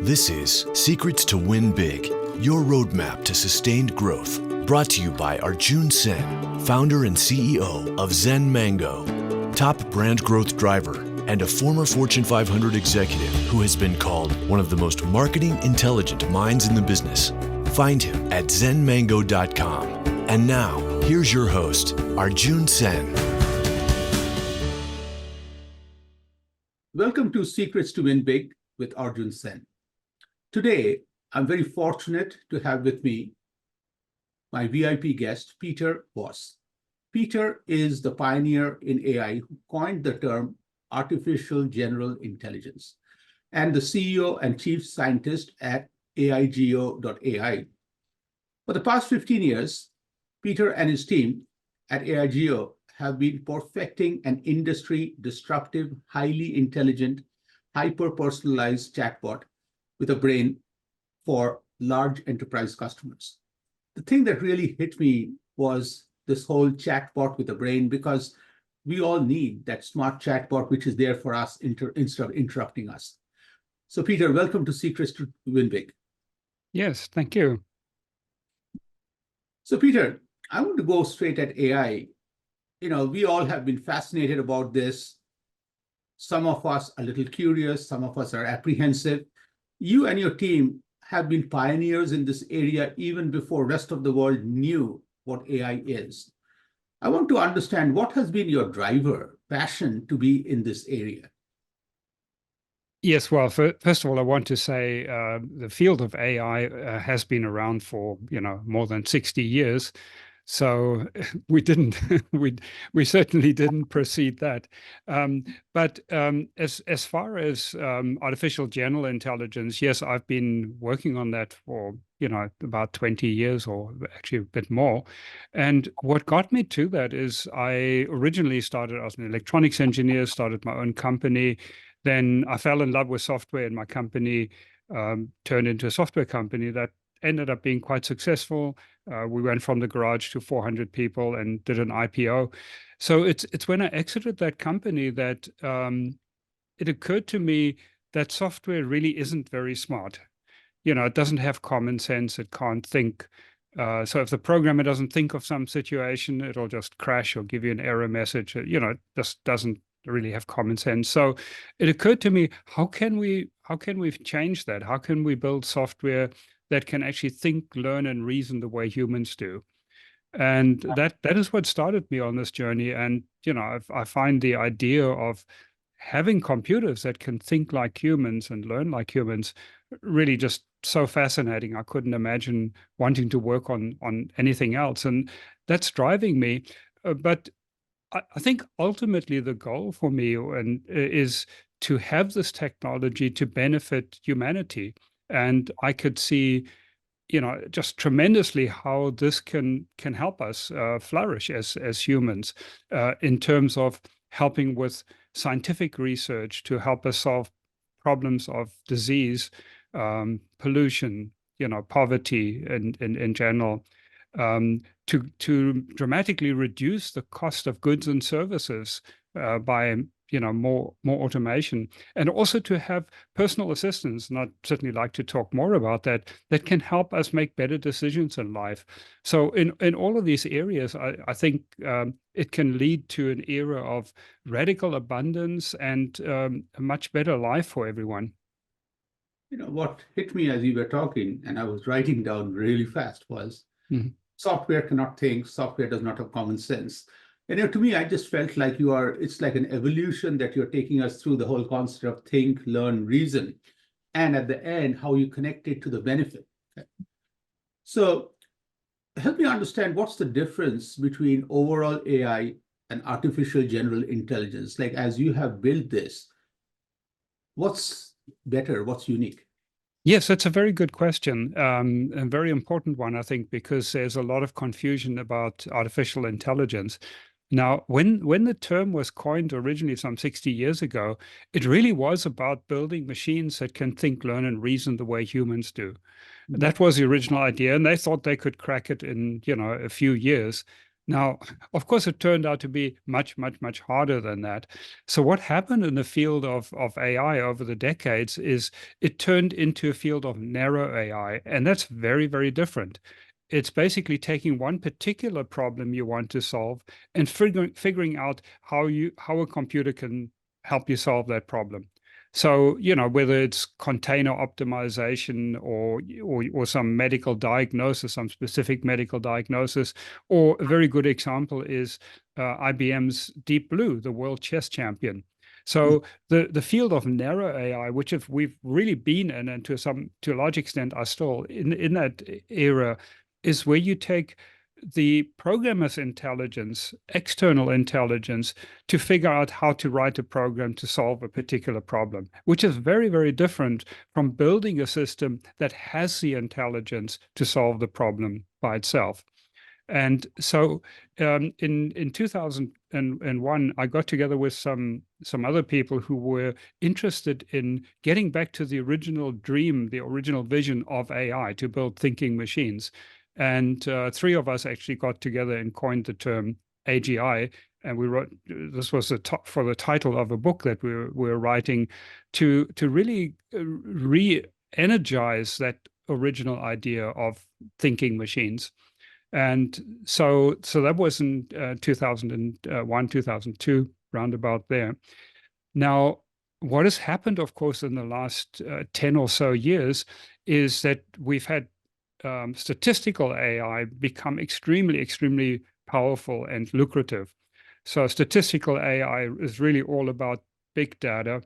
This is Secrets to Win Big, your roadmap to sustained growth. Brought to you by Arjun Sen, founder and CEO of Zen Mango, top brand growth driver, and a former Fortune 500 executive who has been called one of the most marketing intelligent minds in the business. Find him at zenmango.com. And now, here's your host, Arjun Sen. Welcome to Secrets to Win Big with Arjun Sen. Today, I'm very fortunate to have with me my VIP guest, Peter Voss. Peter is the pioneer in AI who coined the term artificial general intelligence and the CEO and chief scientist at Aigo.ai. For the past 15 years, Peter and his team at Aigo have been perfecting an industry disruptive, highly intelligent, hyper-personalized chatbot with a brain for large enterprise customers. The thing that really hit me was this whole chatbot with a brain, because we all need that smart chatbot which is there for us instead of interrupting us. So Peter, welcome to Secrets to Win Big. Yes, thank you. So Peter, I want to go straight at AI. We all have been fascinated about this. Some of us are a little curious, some of us are apprehensive. You and your team have been pioneers in this area even before the rest of the world knew what AI is. I want to understand what has been your driver, passion to be in this area. Yes, well, first of all, I want to say the field of AI has been around for, more than 60 years. So we certainly didn't proceed that. But as far as artificial general intelligence, yes, I've been working on that for about 20 years, or actually a bit more. And what got me to that is I originally started as an electronics engineer, started my own company. Then I fell in love with software, and my company turned into a software company that ended up being quite successful. We went from the garage to 400 people and did an IPO. So it's when I exited that company that it occurred to me that software really isn't very smart. It doesn't have common sense. It can't think. So if the programmer doesn't think of some situation, it'll just crash or give you an error message. It just doesn't really have common sense. So it occurred to me, how can we change that? How can we build software that can actually think, learn, and reason the way humans do? And that is what started me on this journey. And I find the idea of having computers that can think like humans and learn like humans really just so fascinating. I couldn't imagine wanting to work on anything else, and that's driving me. But I think ultimately the goal for me is to have this technology to benefit humanity. And I could see, just tremendously how this can help us flourish as humans in terms of helping with scientific research to help us solve problems of disease, pollution, poverty in general. To dramatically reduce the cost of goods and services by more automation, and also to have personal assistants. And I'd certainly like to talk more about that can help us make better decisions in life. So in all of these areas, I think it can lead to an era of radical abundance and a much better life for everyone. What hit me as you were talking, and I was writing down really fast, was software cannot think, software does not have common sense. And to me, I just felt like it's like an evolution that you're taking us through, the whole concept of think, learn, reason, and at the end, how you connect it to the benefit. Okay. So help me understand, what's the difference between overall AI and artificial general intelligence? Like, as you have built this, what's better, what's unique? Yes, that's a very good question, a very important one, I think, because there's a lot of confusion about artificial intelligence. Now, when the term was coined originally some 60 years ago, it really was about building machines that can think, learn, and reason the way humans do. That was the original idea, and they thought they could crack it in, a few years. Now, of course, it turned out to be much, much, much harder than that. So what happened in the field of AI over the decades is it turned into a field of narrow AI, and that's very, very different. It's basically taking one particular problem you want to solve and figuring out how a computer can help you solve that problem. So, whether it's container optimization or some medical diagnosis, some specific medical diagnosis, or a very good example is IBM's Deep Blue, the world chess champion. So the field of narrow AI, which we've really been in, and to a large extent are still in that era, is where you take the programmer's intelligence, external intelligence, to figure out how to write a program to solve a particular problem, which is very, very different from building a system that has the intelligence to solve the problem by itself. And so in 2001, I got together with some other people who were interested in getting back to the original dream, the original vision of AI, to build thinking machines. And three of us actually got together and coined the term AGI. And we wrote, this was for the title of a book that we were writing to really re-energize that original idea of thinking machines. And so that was in 2001, 2002, roundabout there. Now, what has happened, of course, in the last 10 or so years is that we've had statistical AI become extremely, extremely powerful and lucrative. So statistical AI is really all about big data,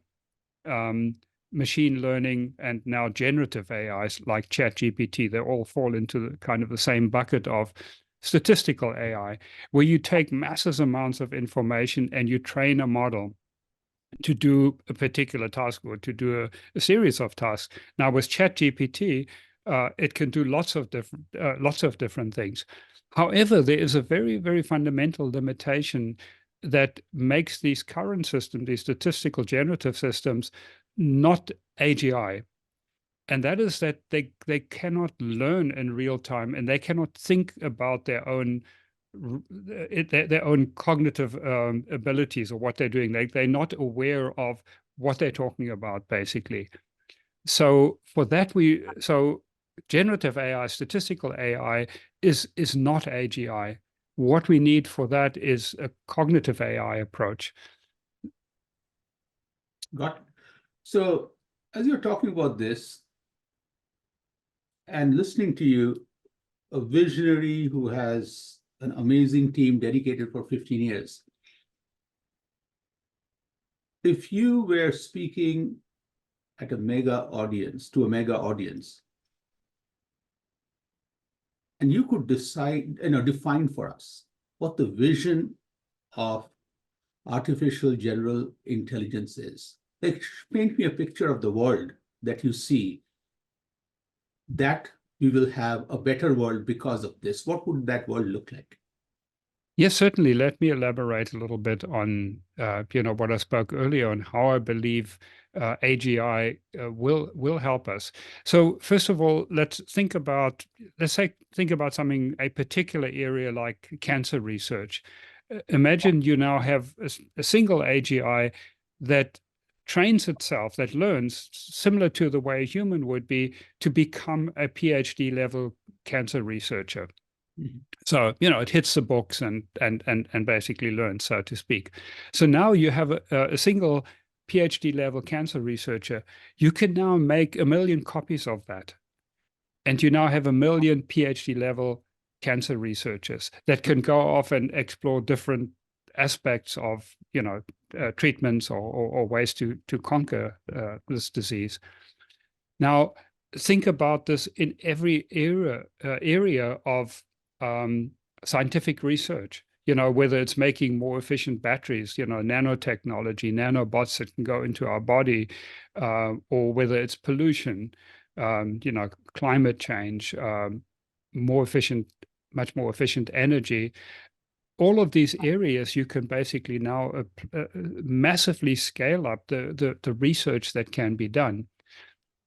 machine learning, and now generative AIs like ChatGPT. They all fall into the kind of the same bucket of statistical AI, where you take massive amounts of information and you train a model to do a particular task or to do a series of tasks. Now with ChatGPT, it can do lots of different things. However, there is a very, very fundamental limitation that makes these current systems, these statistical generative systems, not AGI. And that is that they cannot learn in real time, and they cannot think about their own cognitive abilities or what they're doing. They're not aware of what they're talking about, basically. So for that, generative AI, statistical AI is not AGI. What we need for that is a cognitive AI approach. Got it. So as you're talking about this and listening to you, a visionary who has an amazing team dedicated for 15 years, if you were speaking at a mega audience, and you could define for us what the vision of artificial general intelligence is. Like, paint me a picture of the world that you see, that we will have a better world because of this. What would that world look like? Yes, certainly. Let me elaborate a little bit on what I spoke earlier on, how I believe AGI will help us. So first of all, let's think about something, a particular area like cancer research. Imagine you now have a single AGI that trains itself, that learns similar to the way a human would be, to become a PhD level cancer researcher. Mm-hmm. So, it hits the books and basically learns, so to speak. So now you have a single PhD level cancer researcher. You can now make 1 million copies of that. And you now have 1 million PhD level cancer researchers that can go off and explore different aspects of, treatments or ways to conquer this disease. Now, think about this in every area of scientific research, whether it's making more efficient batteries, nanotechnology, nanobots that can go into our body, or whether it's pollution, climate change, much more efficient energy. All of these areas, you can basically now massively scale up the research that can be done.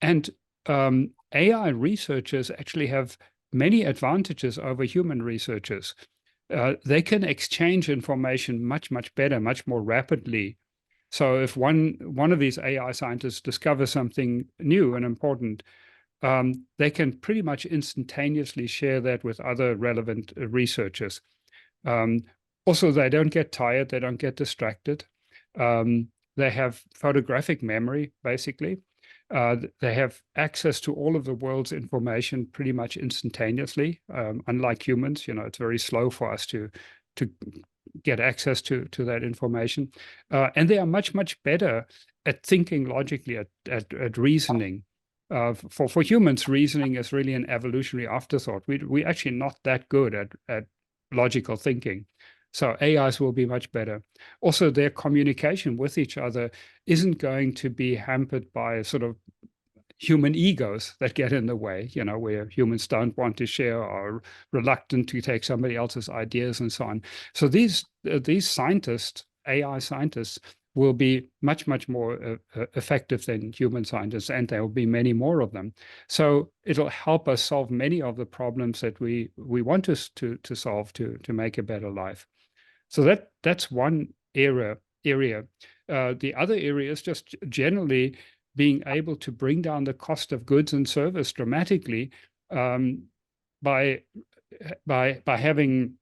And AI researchers actually have many advantages over human researchers. they can exchange information much, much better, much more rapidly. So if one of these AI scientists discovers something new and important, they can pretty much instantaneously share that with other relevant researchers. Also, they don't get tired, they don't get distracted. They have photographic memory, basically. They have access to all of the world's information pretty much instantaneously. Unlike humans, it's very slow for us to get access to that information. And they are much, much better at thinking logically, at reasoning. For humans, reasoning is really an evolutionary afterthought. We're actually not that good at logical thinking. So AIs will be much better. Also, their communication with each other isn't going to be hampered by sort of human egos that get in the way, where humans don't want to share or are reluctant to take somebody else's ideas and so on. So these scientists, AI scientists, will be much, much more effective than human scientists, and there will be many more of them. So it'll help us solve many of the problems that we want to solve to make a better life. So that's one area. The other area is just generally being able to bring down the cost of goods and service dramatically by having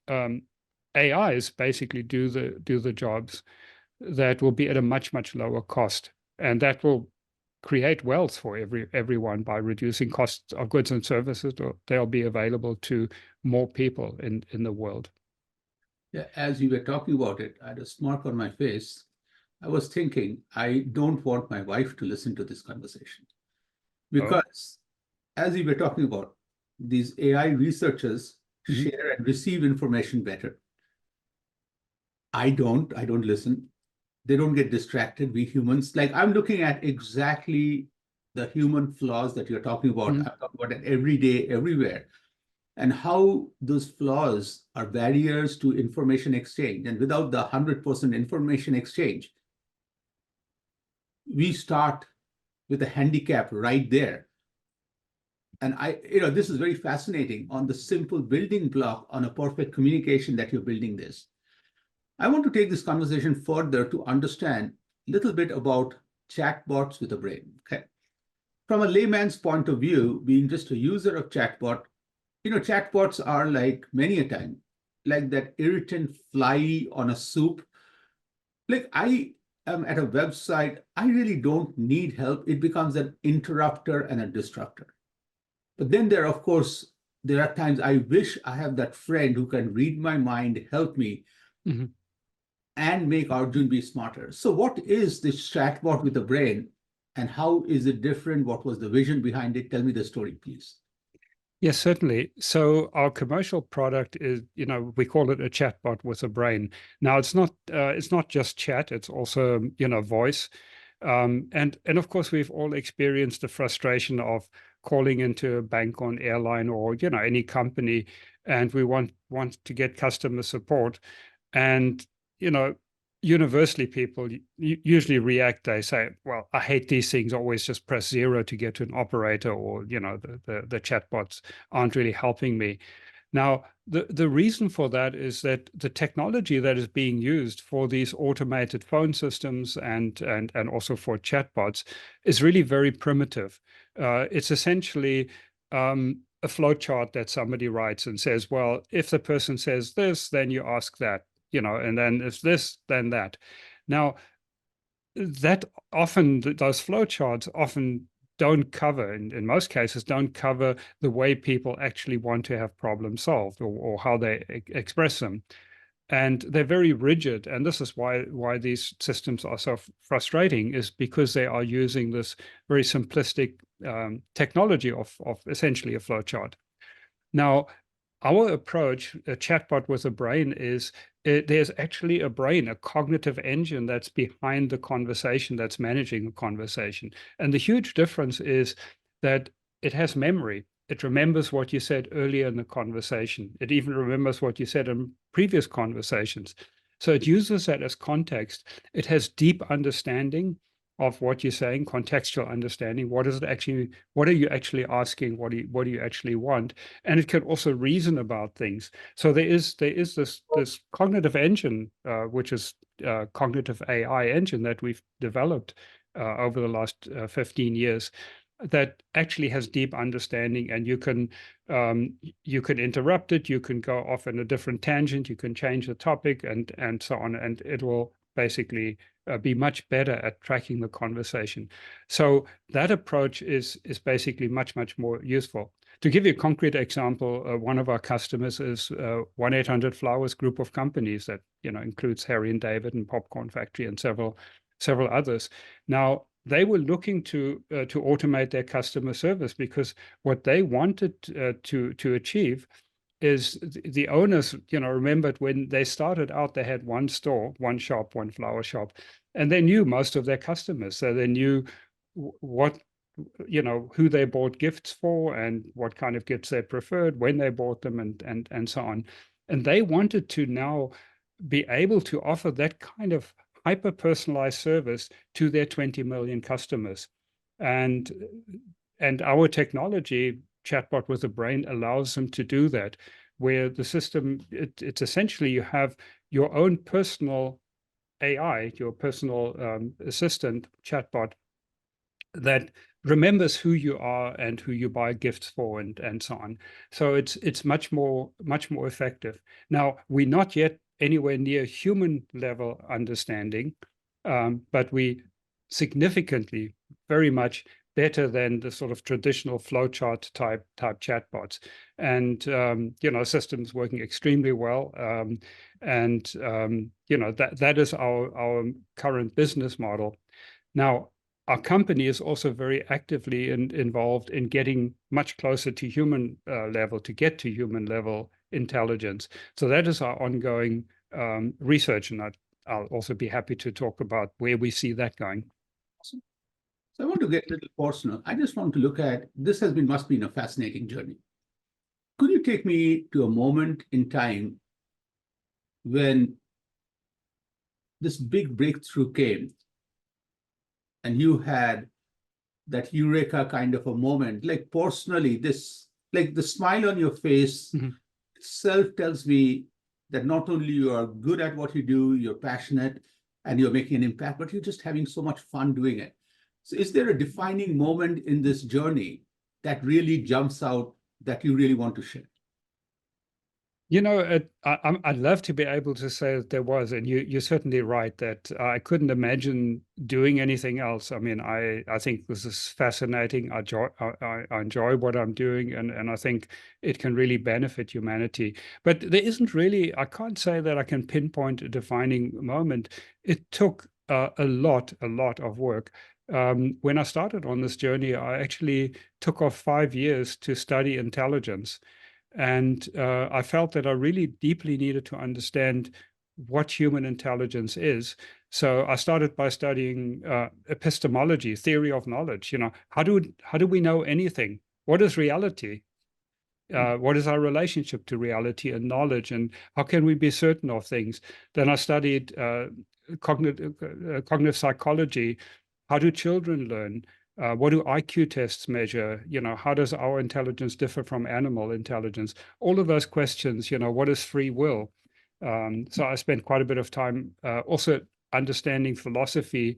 AIs basically do the jobs that will be at a much, much lower cost, and that will create wealth for everyone by reducing costs of goods and services. They'll be available to more people in the world. Yeah, as you were talking about it, I had a smirk on my face. I was thinking, I don't want my wife to listen to this conversation because, as you were talking about, these AI researchers share and receive information better. I don't listen. They don't get distracted. We humans, like I'm looking at exactly the human flaws that you're talking about. I'm talking about it every day, everywhere, and how those flaws are barriers to information exchange. And without the 100% information exchange, we start with a handicap right there. And this is very fascinating on the simple building block on a perfect communication that you're building this. I want to take this conversation further to understand a little bit about chatbots with a brain. Okay. From a layman's point of view, being just a user of chatbot, chatbots are like many a time, like that irritant fly on a soup. Like I am at a website, I really don't need help. It becomes an interrupter and a disruptor. But then there are times I wish I have that friend who can read my mind, help me, and make Arjun be smarter. So what is this chatbot with a brain, and how is it different? What was the vision behind it? Tell me the story, please. Yes, certainly. So our commercial product is, we call it a chatbot with a brain. Now it's not just chat; it's also, voice. And of course, we've all experienced the frustration of calling into a bank or an airline or any company, and we want to get customer support, and universally people usually react. They say, well, I hate these things, always just press 0 to get to an operator, or the chatbots aren't really helping me. Now, the reason for that is that the technology that is being used for these automated phone systems and also for chatbots is really very primitive. It's essentially a flowchart that somebody writes and says, well, if the person says this, then you ask that, and then if this, then that. Now, that often, those flowcharts often don't cover, in most cases, don't cover the way people actually want to have problems solved, or how they express them. And they're very rigid. And this is why these systems are so frustrating, is because they are using this very simplistic technology of essentially a flowchart. Now, our approach, a chatbot with a brain, is there's actually a brain, a cognitive engine that's behind the conversation, that's managing the conversation. And the huge difference is that it has memory. It remembers what you said earlier in the conversation. It even remembers what you said in previous conversations. So it uses that as context. It has deep understanding. of what you're saying, contextual understanding. What is it actually? What are you actually asking? What do you actually want? And it can also reason about things. So there is this cognitive engine, which is cognitive AI engine that we've developed over the last 15 years, that actually has deep understanding, and you can interrupt it, you can go off in a different tangent, you can change the topic, and so on, and it will basically be much better at tracking the conversation. So that approach is basically much more useful. To give you a concrete example, one of our customers is 1-800-Flowers group of companies that includes Harry and David and Popcorn Factory and several others. Now, they were looking to automate their customer service, because what they wanted to achieve is the owners, remembered when they started out, they had one store, one shop, one flower shop, and they knew most of their customers. So they knew what, who they bought gifts for and what kind of gifts they preferred, when they bought them, and so on. And they wanted to now be able to offer that kind of hyper-personalized service to their 20 million customers. And our technology, Chatbot with a Brain, allows them to do that, where the system, it's essentially you have your own personal AI, your personal assistant chatbot that remembers who you are and who you buy gifts for, and so on. So it's much more effective. Now, we're not yet anywhere near human level understanding, but we significantly, very much better than the sort of traditional flowchart type chatbots. And systems working extremely well. That is our current business model. Now, our company is also very actively involved in getting much closer to human level, to get to human level intelligence. So that is our ongoing research, and I'll also be happy to talk about where we see that going. Awesome. So I want to get a little personal. I just want to look at, this must be a fascinating journey. Could you take me to a moment in time when this big breakthrough came and you had that eureka kind of a moment, like personally, like the smile on your face itself tells me that not only you are good at what you do, you're passionate, and you're making an impact, but you're just having so much fun doing it. So is there a defining moment in this journey that really jumps out that you really want to share? I'd love to be able to say that there was, and you're certainly right that I couldn't imagine doing anything else. I mean, I think this is fascinating. I enjoy what I'm doing, and I think it can really benefit humanity. But there isn't really, I can't say that I can pinpoint a defining moment. It took a lot of work. When I started on this journey, I actually took off 5 years to study intelligence. And I felt that I really deeply needed to understand what human intelligence is. So I started by studying epistemology, theory of knowledge. How do we know anything? What is reality? What is our relationship to reality and knowledge? And how can we be certain of things? Then I studied cognitive psychology. How do children learn? What do IQ tests measure? How does our intelligence differ from animal intelligence? All of those questions, what is free will? So I spent quite a bit of time also understanding philosophy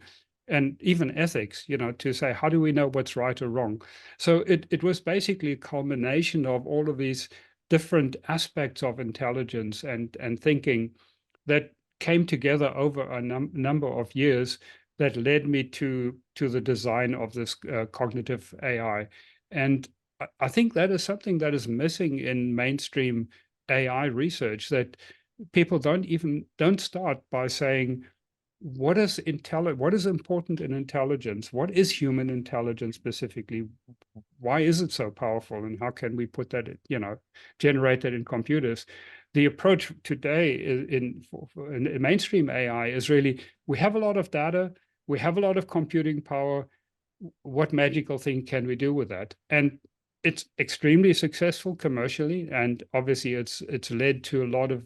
and even ethics, to say, how do we know what's right or wrong? So it was basically a culmination of all of these different aspects of intelligence and thinking that came together over a number of years that led me to the design of this cognitive AI. And I think that is something that is missing in mainstream AI research, that people don't start by saying, what is important in intelligence? What is human intelligence specifically? Why is it so powerful? And how can we put that, generate that in computers? The approach today in mainstream AI is really, we have a lot of data, we have a lot of computing power. What magical thing can we do with that? And it's extremely successful commercially, and obviously it's led to a lot of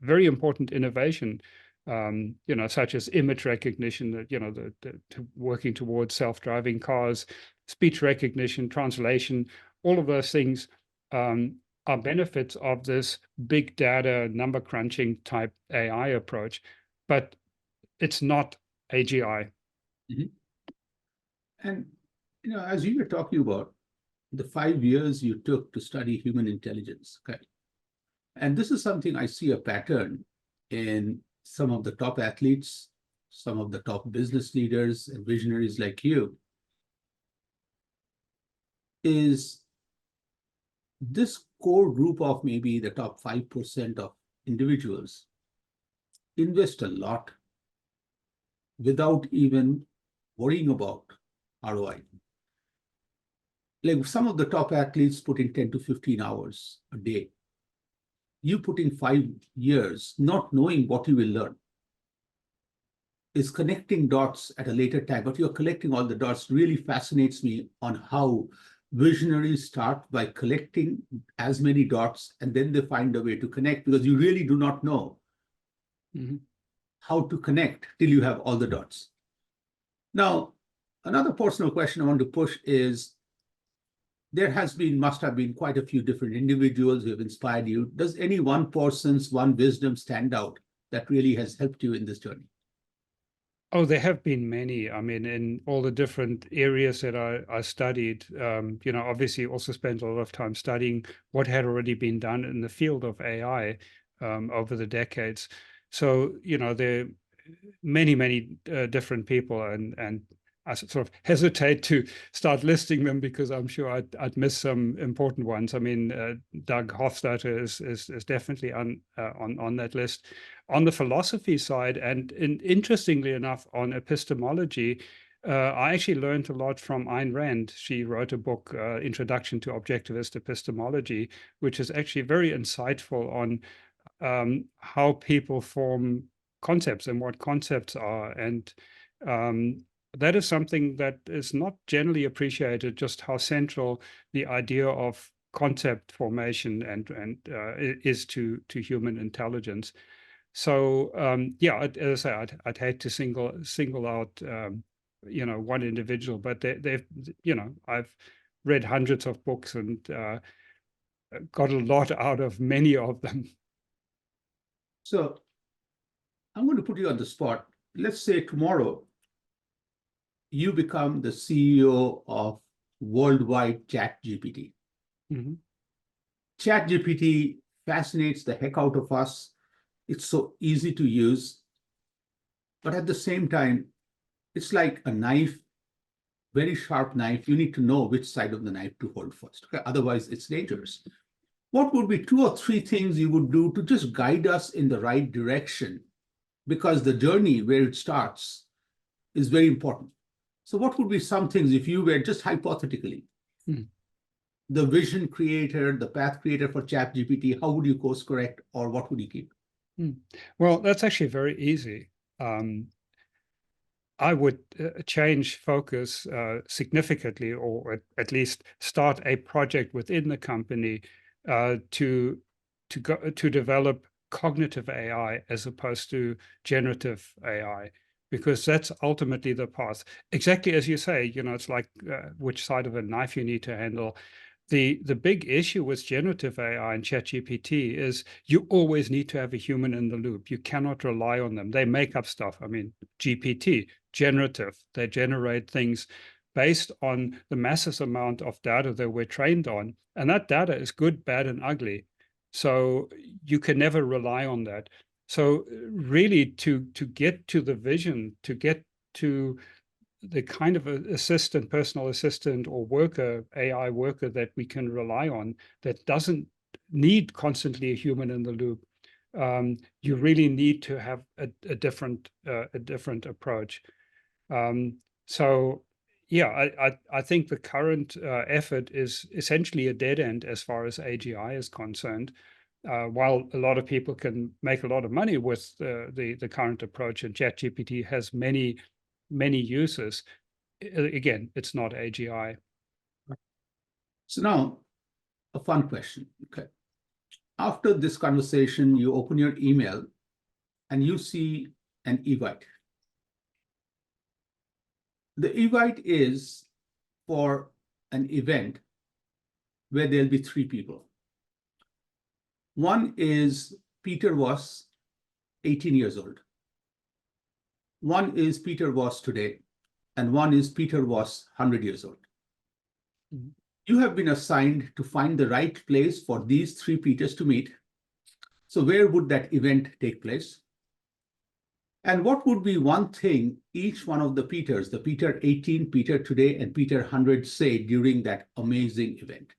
very important innovation. such as image recognition, working towards self-driving cars, speech recognition, translation, all of those things are benefits of this big data number crunching type AI approach, but it's not AGI. Mm-hmm. And as you were talking about the 5 years you took to study human intelligence, okay, and this is something I see a pattern in some of the top athletes, some of the top business leaders and visionaries like you, is this core group of maybe the top 5% of individuals invest a lot without even worrying about ROI. Like some of the top athletes put in 10 to 15 hours a day. You put in 5 years not knowing what you will learn. Is connecting dots at a later time, but you're collecting all the dots really fascinates me on how visionaries start by collecting as many dots and then they find a way to connect, because you really do not know how to connect till you have all the dots. Now, another personal question I want to push is, there must have been quite a few different individuals who have inspired you. Does any one person's one wisdom stand out that really has helped you in this journey? Oh, there have been many. I mean, in all the different areas that I studied, obviously also spent a lot of time studying what had already been done in the field of AI over the decades. So, there are many, many different people, and I sort of hesitate to start listing them because I'm sure I'd miss some important ones. I mean, Doug Hofstadter is definitely on that list. On the philosophy side, and interestingly enough, on epistemology, I actually learned a lot from Ayn Rand. She wrote a book, Introduction to Objectivist Epistemology, which is actually very insightful on how people form concepts and what concepts are. And that is something that is not generally appreciated, just how central the idea of concept formation and is to human intelligence. So as I say, I'd hate to single out one individual, but they've I've read hundreds of books and got a lot out of many of them. So I'm going to put you on the spot. Let's say tomorrow you become the CEO of worldwide ChatGPT. ChatGPT fascinates the heck out of us. It's so easy to use, but at the same time, it's like a knife, very sharp knife. You need to know which side of the knife to hold first. Okay? Otherwise, it's dangerous. What would be 2 or 3 things you would do to just guide us in the right direction? Because the journey where it starts is very important. So what would be some things, if you were just hypothetically the vision creator, the path creator for ChatGPT, how would you course correct, or what would you keep? Well, that's actually very easy. I would change focus significantly, or at least start a project within the company to develop cognitive AI as opposed to generative AI, because that's ultimately the path. Exactly as you say, it's like which side of a knife you need to handle. The big issue with generative AI and ChatGPT is you always need to have a human in the loop. You cannot rely on them. They make up stuff. I mean, GPT, generative, they generate things based on the massive amount of data that we're trained on. And that data is good, bad, and ugly. So you can never rely on that. So really to get to the vision, to get to the kind of assistant, personal assistant or worker, AI worker that we can rely on, that doesn't need constantly a human in the loop, you really need to have a different approach. So yeah, I think the current effort is essentially a dead end as far as AGI is concerned. While a lot of people can make a lot of money with the current approach, and ChatGPT has many uses, again, it's not AGI. So now, a fun question. Okay. After this conversation, you open your email and you see an evite. The evite is for an event where there'll be three people. One is Peter Voss, 18 years old. One is Peter Voss today, and one is Peter Voss, 100 years old. Mm-hmm. You have been assigned to find the right place for these three Peters to meet. So where would that event take place? And what would be one thing each one of the Peters, the Peter 18, Peter today, and Peter 100 say during that amazing event?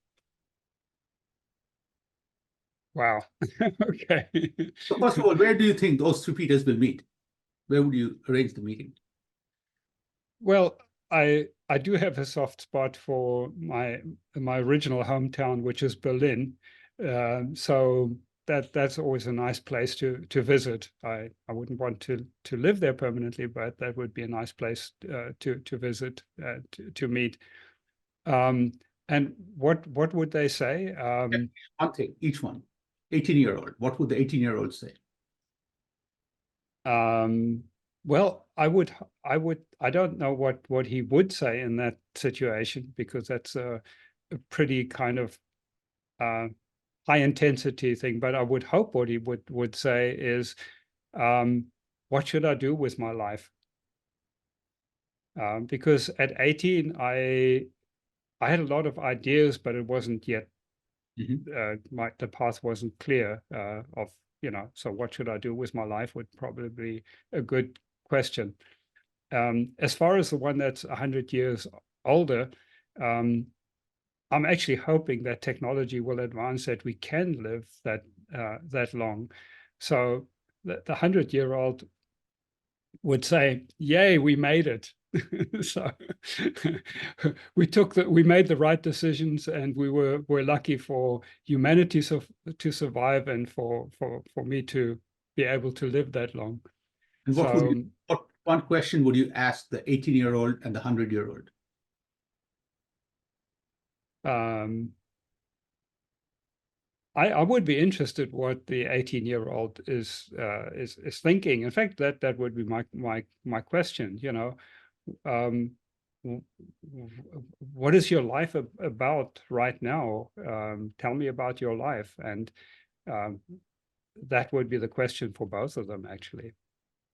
Wow. Okay. So first of all, where do you think those three Peters will meet? Where would you arrange the meeting? Well, I do have a soft spot for my original hometown, which is Berlin. So that's always a nice place to visit. I wouldn't want to live there permanently, but that would be a nice place to visit, to meet. And what would they say? One thing, each one. 18-year-old. What would the 18-year-old say? Well, I don't know what he would say in that situation, because that's a pretty kind of high intensity thing. But I would hope what he would say is, what should I do with my life? Because at 18, I had a lot of ideas, but it wasn't yet, the path wasn't clear of, so what should I do with my life would probably be a good question. As far as the one that's 100 years older, I'm actually hoping that technology will advance that we can live that long. So the 100-year-old would say, "Yay, we made it." So we made the right decisions, and we're lucky for humanity to survive, and for me to be able to live that long. And what one question would you ask the 18-year-old and the 100-year-old? I would be interested what the 18-year-old is thinking. In fact, that would be my question. What is your life about right now? Tell me about your life, and that would be the question for both of them, actually.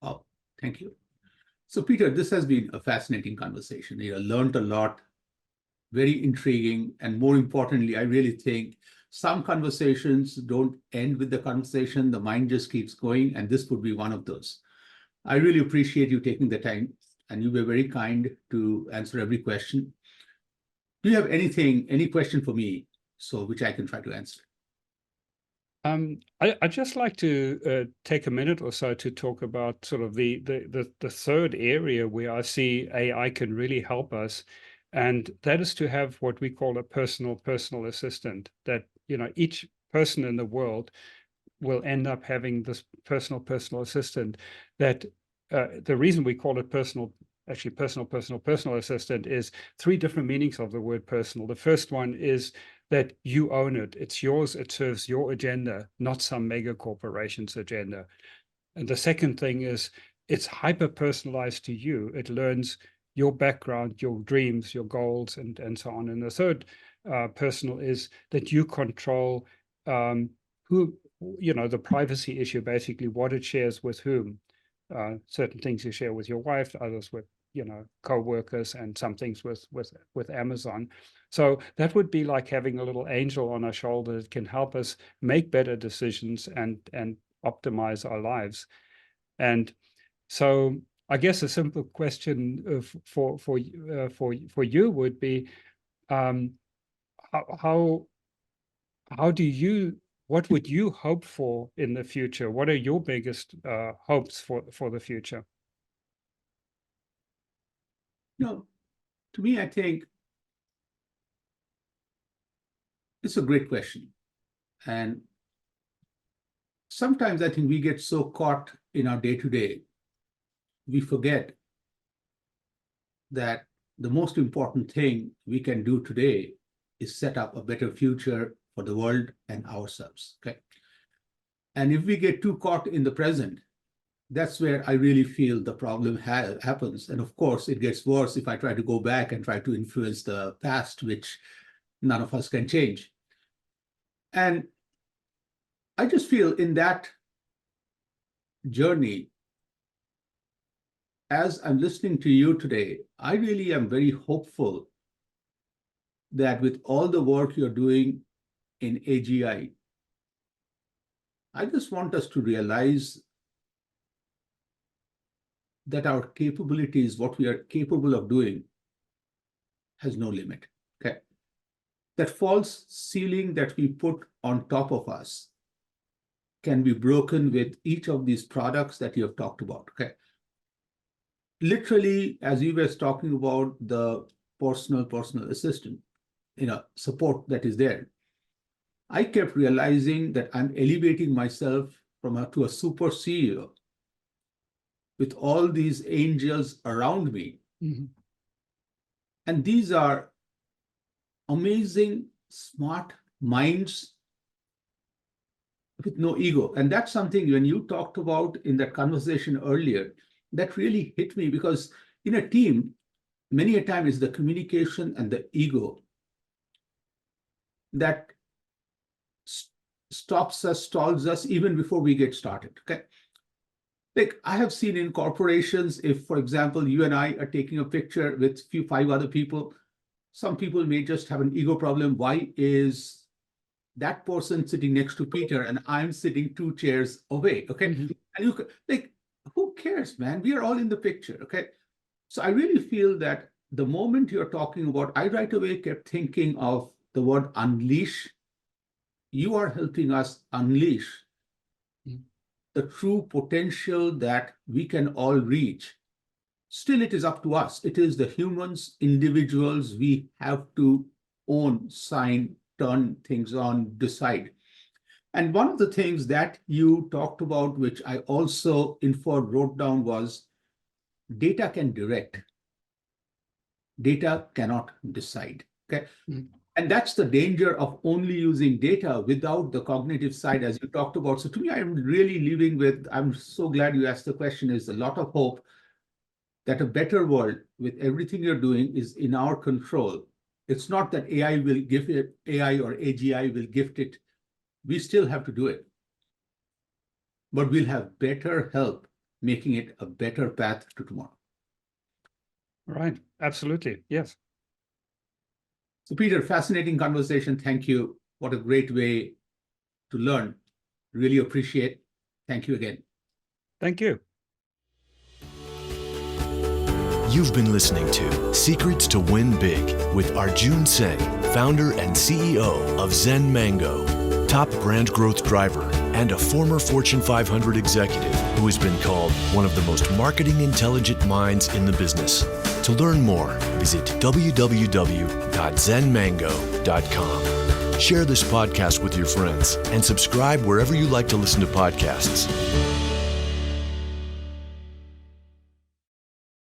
Oh, thank you. So, Peter, this has been a fascinating conversation. Learned a lot, very intriguing, and more importantly, I really think some conversations don't end with the conversation. The mind just keeps going, and this would be one of those. I really appreciate you taking the time, and you were very kind to answer every question. Do you have any question for me, which I can try to answer? I'd just like to take a minute or so to talk about sort of the third area where I see AI can really help us, and that is to have what we call a personal assistant. That each person in the world will end up having this personal assistant. That the reason we call it personal assistant is three different meanings of the word personal. The first one is that you own it. It's yours. It serves your agenda, not some mega corporation's agenda. And the second thing is it's hyper personalized to you. It learns your background, your dreams, your goals, and so on. And the third personal is that you control the privacy issue, basically what it shares with whom. Certain things you share with your wife, others with co-workers, and some things with Amazon. So that would be like having a little angel on our shoulder that can help us make better decisions and optimize our lives. And so I guess a simple question for you would be, what would you hope for in the future? What are your biggest hopes for the future? To me, I think it's a great question. And sometimes I think we get so caught in our day-to-day, we forget that the most important thing we can do today is set up a better future for the world and ourselves. Okay. And if we get too caught in the present, That's where I really feel the problem happens. And of course, it gets worse if I try to go back and try to influence the past, which none of us can change. And I just feel in that journey, as I'm listening to you today, I really am very hopeful that with all the work you're doing in AGI, I just want us to realize that our capabilities, what we are capable of doing, has no limit. Okay. That false ceiling that we put on top of us can be broken with each of these products that you have talked about. Okay. Literally, as you were talking about the personal assistant, support that is there, I kept realizing that I'm elevating myself to a super CEO with all these angels around me. Mm-hmm. And these are amazing, smart minds with no ego. And that's something when you talked about in that conversation earlier, that really hit me, because in a team, many a time it's the communication and the ego that stops us, stalls us even before we get started. Okay. Like I have seen in corporations, if, for example, you and I are taking a picture with five other people, some people may just have an ego problem. Why is that person sitting next to Peter and I'm sitting 2 chairs away? Okay. Mm-hmm. And you like, who cares, man? We are all in the picture. Okay. So I really feel that the moment you're talking about, I right away kept thinking of the word unleash. You are helping us unleash the true potential that we can all reach. Still, it is up to us. It is the humans, individuals, we have to own, sign, turn things on, decide. And one of the things that you talked about, which I also wrote down, was data can direct. Data cannot decide. Okay. Mm-hmm. And that's the danger of only using data without the cognitive side, as you talked about. So to me, I'm really leaving with, I'm so glad you asked the question, is a lot of hope that a better world with everything you're doing is in our control. It's not that AI will give it, AI or AGI will gift it. We still have to do it. But we'll have better help making it a better path to tomorrow. Right. Absolutely. Yes. So Peter, fascinating conversation. Thank you. What a great way to learn. Really appreciate. Thank you again. Thank you. You've been listening to Secrets to Win Big with Arjun Sen, founder and CEO of Zen Mango, top brand growth driver, and a former Fortune 500 executive who has been called one of the most marketing intelligent minds in the business. To learn more, visit www.zenmango.com. Share this podcast with your friends and subscribe wherever you like to listen to podcasts.